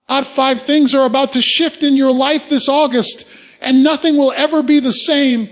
Odd 5 things are about to shift in your life this August, and nothing will ever be the same.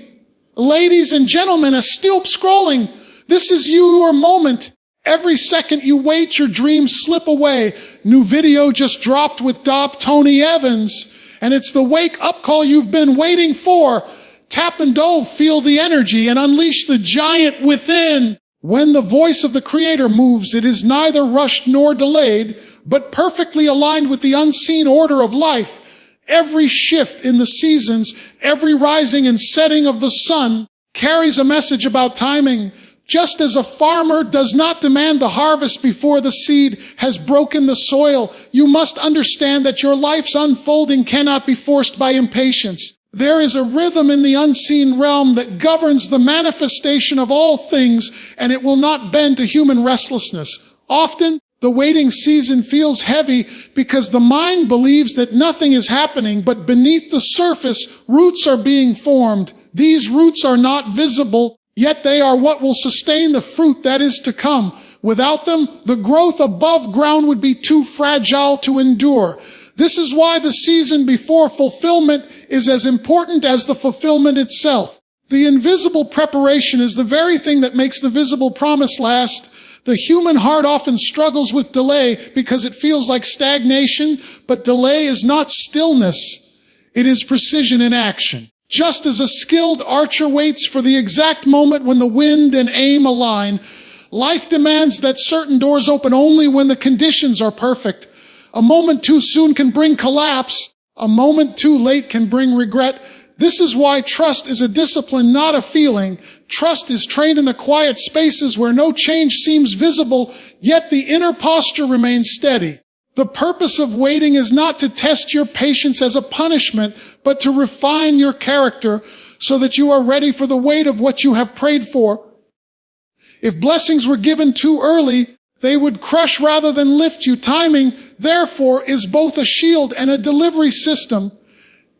Ladies and gentlemen, still scrolling. This is your moment. Every second you wait, your dreams slip away. New video just dropped with Tony Evans, and it's the wake-up call you've been waiting for. Tap and dove, feel the energy, and unleash the giant within. When the voice of the Creator moves, it is neither rushed nor delayed, but perfectly aligned with the unseen order of life. Every shift in the seasons, every rising and setting of the sun carries a message about timing. Just as a farmer does not demand the harvest before the seed has broken the soil, you must understand that your life's unfolding cannot be forced by impatience. There is a rhythm in the unseen realm that governs the manifestation of all things, and it will not bend to human restlessness. Often, the waiting season feels heavy because the mind believes that nothing is happening, but beneath the surface, roots are being formed. These roots are not visible, yet they are what will sustain the fruit that is to come. Without them, the growth above ground would be too fragile to endure. This is why the season before fulfillment is as important as the fulfillment itself. The invisible preparation is the very thing that makes the visible promise last. The human heart often struggles with delay because it feels like stagnation, but delay is not stillness. It is precision in action. Just as a skilled archer waits for the exact moment when the wind and aim align, life demands that certain doors open only when the conditions are perfect. A moment too soon can bring collapse. A moment too late can bring regret. This is why trust is a discipline, not a feeling. Trust is trained in the quiet spaces where no change seems visible, yet the inner posture remains steady. The purpose of waiting is not to test your patience as a punishment, but to refine your character so that you are ready for the weight of what you have prayed for. If blessings were given too early, they would crush rather than lift you. Timing, therefore, is both a shield and a delivery system.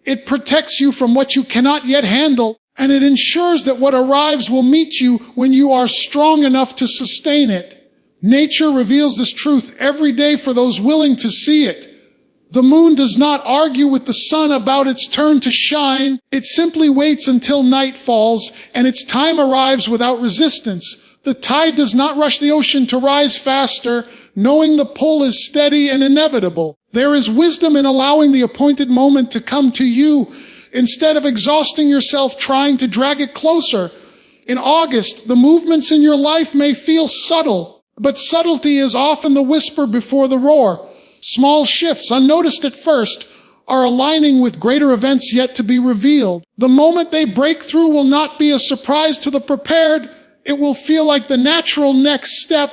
It protects you from what you cannot yet handle, and it ensures that what arrives will meet you when you are strong enough to sustain it. Nature reveals this truth every day for those willing to see it. The moon does not argue with the sun about its turn to shine. It simply waits until night falls, and its time arrives without resistance. The tide does not rush the ocean to rise faster, knowing the pull is steady and inevitable. There is wisdom in allowing the appointed moment to come to you, instead of exhausting yourself trying to drag it closer. In August, the movements in your life may feel subtle, but subtlety is often the whisper before the roar. Small shifts, unnoticed at first, are aligning with greater events yet to be revealed. The moment they break through will not be a surprise to the prepared. It will feel like the natural next step.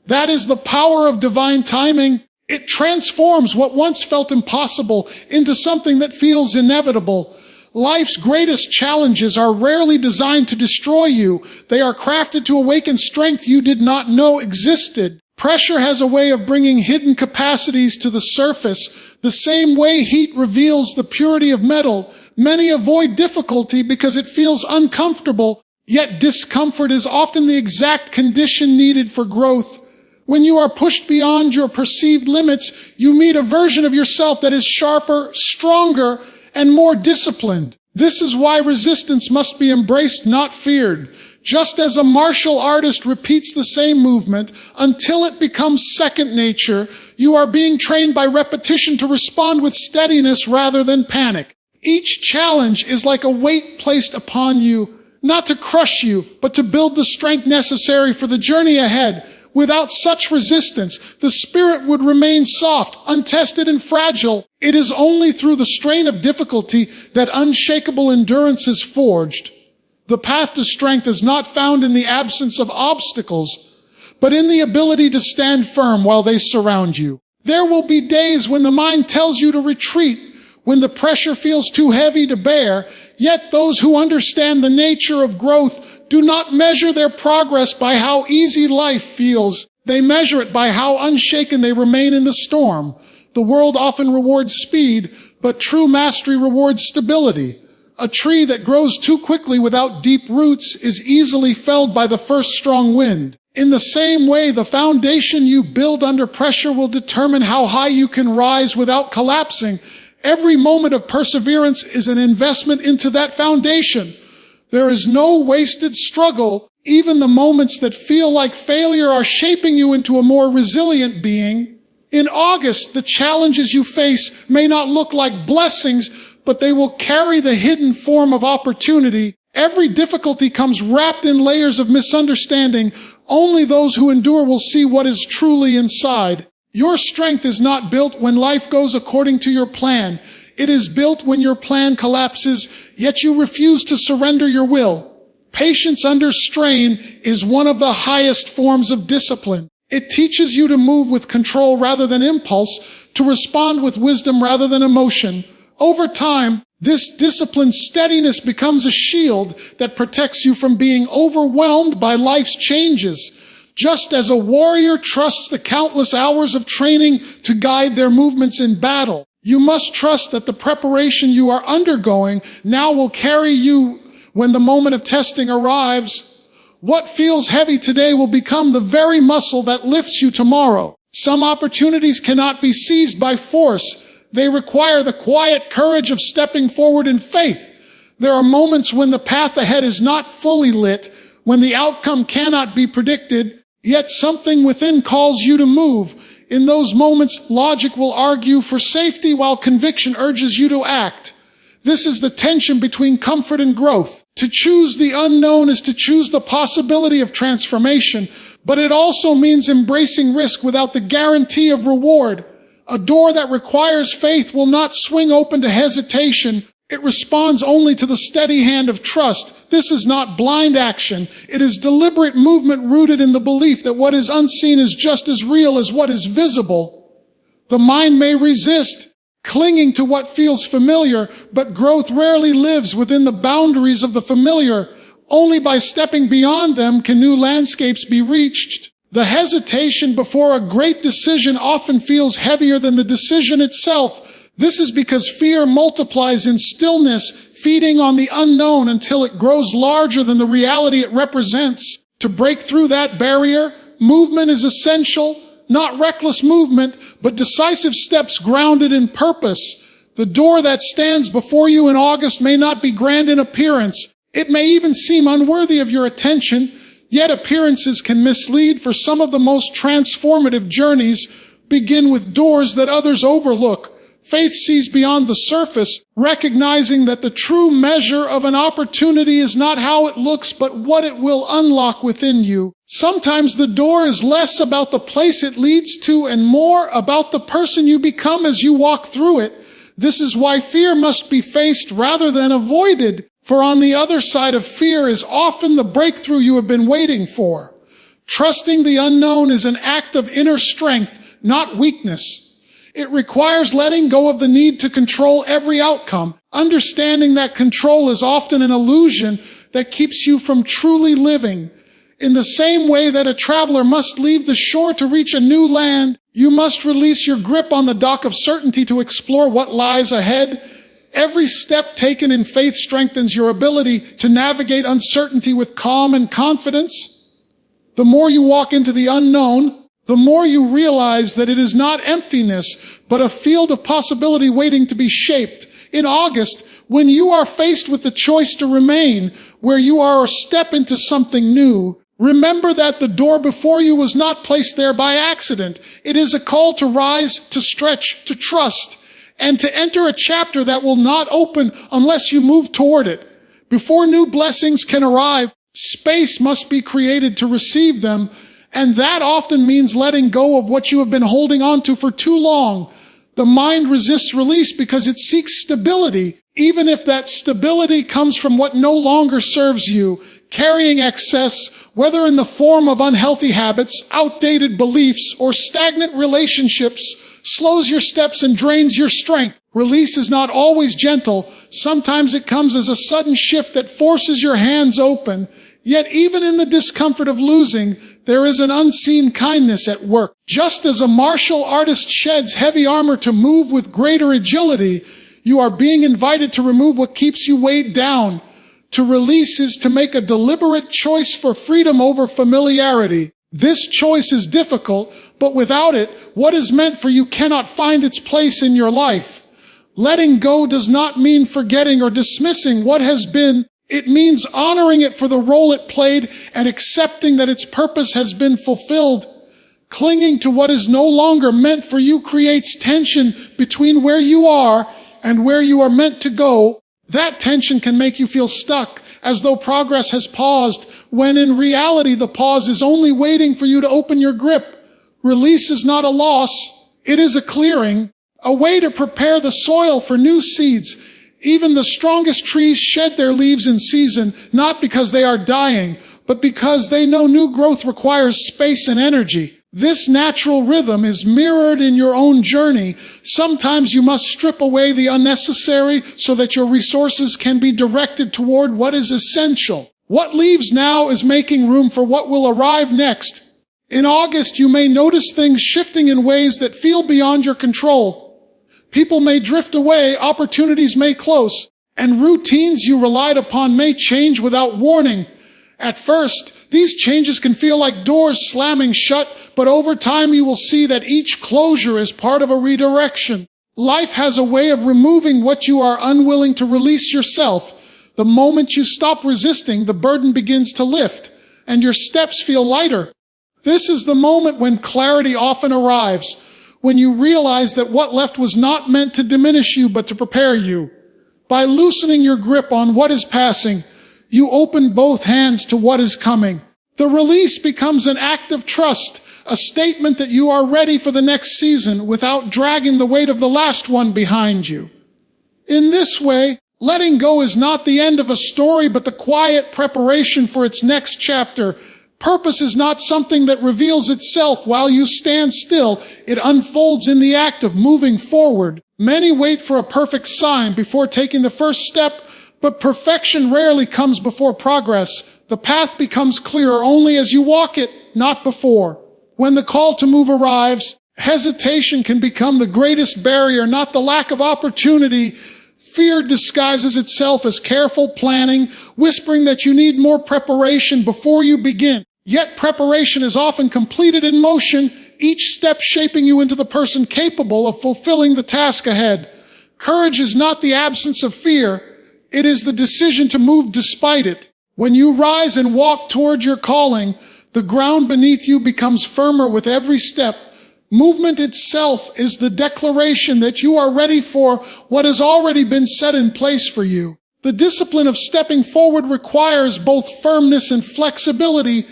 That is the power of divine timing. It transforms what once felt impossible into something that feels inevitable. Life's greatest challenges are rarely designed to destroy you. They are crafted to awaken strength you did not know existed. Pressure has a way of bringing hidden capacities to the surface. The same way heat reveals the purity of metal. Many avoid difficulty because it feels uncomfortable, yet discomfort is often the exact condition needed for growth. When you are pushed beyond your perceived limits, you meet a version of yourself that is sharper, stronger, and more disciplined. This is why resistance must be embraced, not feared. Just as a martial artist repeats the same movement until it becomes second nature, you are being trained by repetition to respond with steadiness rather than panic. Each challenge is like a weight placed upon you, not to crush you, but to build the strength necessary for the journey ahead. Without such resistance, the spirit would remain soft, untested, and fragile. It is only through the strain of difficulty that unshakable endurance is forged. The path to strength is not found in the absence of obstacles, but in the ability to stand firm while they surround you. There will be days when the mind tells you to retreat, when the pressure feels too heavy to bear, yet those who understand the nature of growth do not measure their progress by how easy life feels. They measure it by how unshaken they remain in the storm. The world often rewards speed, but true mastery rewards stability. A tree that grows too quickly without deep roots is easily felled by the first strong wind. In the same way, the foundation you build under pressure will determine how high you can rise without collapsing. Every moment of perseverance is an investment into that foundation. There is no wasted struggle. Even the moments that feel like failure are shaping you into a more resilient being. In August, the challenges you face may not look like blessings, but they will carry the hidden form of opportunity. Every difficulty comes wrapped in layers of misunderstanding. Only those who endure will see what is truly inside. Your strength is not built when life goes according to your plan. It is built when your plan collapses, yet you refuse to surrender your will. Patience under strain is one of the highest forms of discipline. It teaches you to move with control rather than impulse, to respond with wisdom rather than emotion. Over time, this disciplined steadiness becomes a shield that protects you from being overwhelmed by life's changes. Just as a warrior trusts the countless hours of training to guide their movements in battle, you must trust that the preparation you are undergoing now will carry you when the moment of testing arrives. What feels heavy today will become the very muscle that lifts you tomorrow. Some opportunities cannot be seized by force. They require the quiet courage of stepping forward in faith. There are moments when the path ahead is not fully lit, when the outcome cannot be predicted, yet something within calls you to move. In those moments, logic will argue for safety while conviction urges you to act. This is the tension between comfort and growth. To choose the unknown is to choose the possibility of transformation, but it also means embracing risk without the guarantee of reward. A door that requires faith will not swing open to hesitation. It responds only to the steady hand of trust. This is not blind action. It is deliberate movement rooted in the belief that what is unseen is just as real as what is visible. The mind may resist, clinging to what feels familiar, but growth rarely lives within the boundaries of the familiar. Only by stepping beyond them can new landscapes be reached. The hesitation before a great decision often feels heavier than the decision itself. This is because fear multiplies in stillness, feeding on the unknown until it grows larger than the reality it represents. To break through that barrier, movement is essential, not reckless movement, but decisive steps grounded in purpose. The door that stands before you in August may not be grand in appearance. It may even seem unworthy of your attention, yet appearances can mislead, for some of the most transformative journeys begin with doors that others overlook. Faith sees beyond the surface, recognizing that the true measure of an opportunity is not how it looks, but what it will unlock within you. Sometimes the door is less about the place it leads to and more about the person you become as you walk through it. This is why fear must be faced rather than avoided, for on the other side of fear is often the breakthrough you have been waiting for. Trusting the unknown is an act of inner strength, not weakness. It requires letting go of the need to control every outcome, understanding that control is often an illusion that keeps you from truly living. In the same way that a traveler must leave the shore to reach a new land, you must release your grip on the dock of certainty to explore what lies ahead. Every step taken in faith strengthens your ability to navigate uncertainty with calm and confidence. The more you walk into the unknown, the more you realize that it is not emptiness, but a field of possibility waiting to be shaped. In August, when you are faced with the choice to remain where you are or step into something new, remember that the door before you was not placed there by accident. It is a call to rise, to stretch, to trust, and to enter a chapter that will not open unless you move toward it. Before new blessings can arrive, space must be created to receive them. And that often means letting go of what you have been holding on to for too long. The mind resists release because it seeks stability, even if that stability comes from what no longer serves you. Carrying excess, whether in the form of unhealthy habits, outdated beliefs, or stagnant relationships, slows your steps and drains your strength. Release is not always gentle. Sometimes it comes as a sudden shift that forces your hands open. Yet even in the discomfort of losing, there is an unseen kindness at work. Just as a martial artist sheds heavy armor to move with greater agility, you are being invited to remove what keeps you weighed down. To release is to make a deliberate choice for freedom over familiarity. This choice is difficult, but without it, what is meant for you cannot find its place in your life. Letting go does not mean forgetting or dismissing what has been. It means honoring it for the role it played and accepting that its purpose has been fulfilled. Clinging to what is no longer meant for you creates tension between where you are and where you are meant to go. That tension can make you feel stuck, as though progress has paused, when in reality the pause is only waiting for you to open your grip. Release is not a loss, it is a clearing, a way to prepare the soil for new seeds. Even the strongest trees shed their leaves in season, not because they are dying, but because they know new growth requires space and energy. This natural rhythm is mirrored in your own journey. Sometimes you must strip away the unnecessary so that your resources can be directed toward what is essential. What leaves now is making room for what will arrive next. In August, you may notice things shifting in ways that feel beyond your control. People may drift away, opportunities may close, and routines you relied upon may change without warning. At first, these changes can feel like doors slamming shut, but over time you will see that each closure is part of a redirection. Life has a way of removing what you are unwilling to release yourself. The moment you stop resisting, the burden begins to lift, and your steps feel lighter. This is the moment when clarity often arrives, when you realize that what left was not meant to diminish you, but to prepare you. By loosening your grip on what is passing, you open both hands to what is coming. The release becomes an act of trust, a statement that you are ready for the next season without dragging the weight of the last one behind you. In this way, letting go is not the end of a story, but the quiet preparation for its next chapter. Purpose is not something that reveals itself while you stand still. It unfolds in the act of moving forward. Many wait for a perfect sign before taking the first step, but perfection rarely comes before progress. The path becomes clearer only as you walk it, not before. When the call to move arrives, hesitation can become the greatest barrier, not the lack of opportunity. Fear disguises itself as careful planning, whispering that you need more preparation before you begin. Yet preparation is often completed in motion, each step shaping you into the person capable of fulfilling the task ahead. Courage is not the absence of fear. It is the decision to move despite it. When you rise and walk toward your calling, the ground beneath you becomes firmer with every step. Movement itself is the declaration that you are ready for what has already been set in place for you. The discipline of stepping forward requires both firmness and flexibility.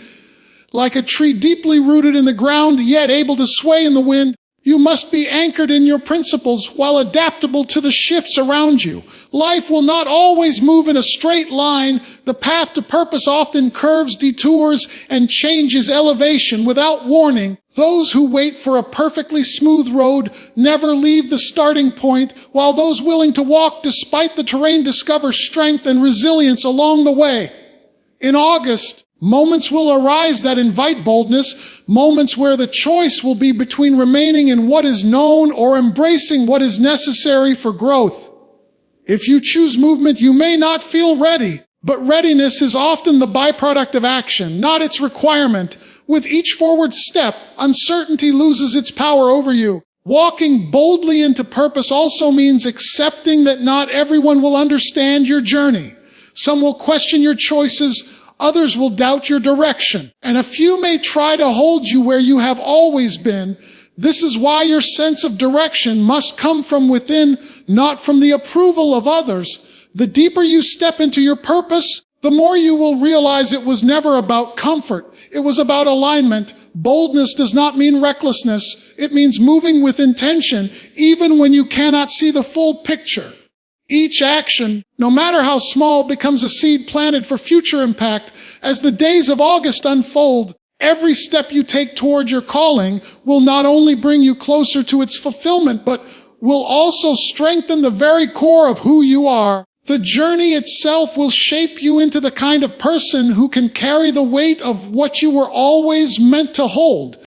Like a tree deeply rooted in the ground, yet able to sway in the wind, you must be anchored in your principles while adaptable to the shifts around you. Life will not always move in a straight line. The path to purpose often curves, detours, and changes elevation without warning. Those who wait for a perfectly smooth road never leave the starting point, while those willing to walk despite the terrain discover strength and resilience along the way. In August, moments will arise that invite boldness, moments where the choice will be between remaining in what is known or embracing what is necessary for growth. If you choose movement, you may not feel ready, but readiness is often the byproduct of action, not its requirement. With each forward step, uncertainty loses its power over you. Walking boldly into purpose also means accepting that not everyone will understand your journey. Some will question your choices, others will doubt your direction, and a few may try to hold you where you have always been. This is why your sense of direction must come from within, not from the approval of others. The deeper you step into your purpose, the more you will realize it was never about comfort. It was about alignment. Boldness does not mean recklessness. It means moving with intention, even when you cannot see the full picture. Each action, no matter how small, becomes a seed planted for future impact. As the days of August unfold, every step you take toward your calling will not only bring you closer to its fulfillment, but will also strengthen the very core of who you are. The journey itself will shape you into the kind of person who can carry the weight of what you were always meant to hold.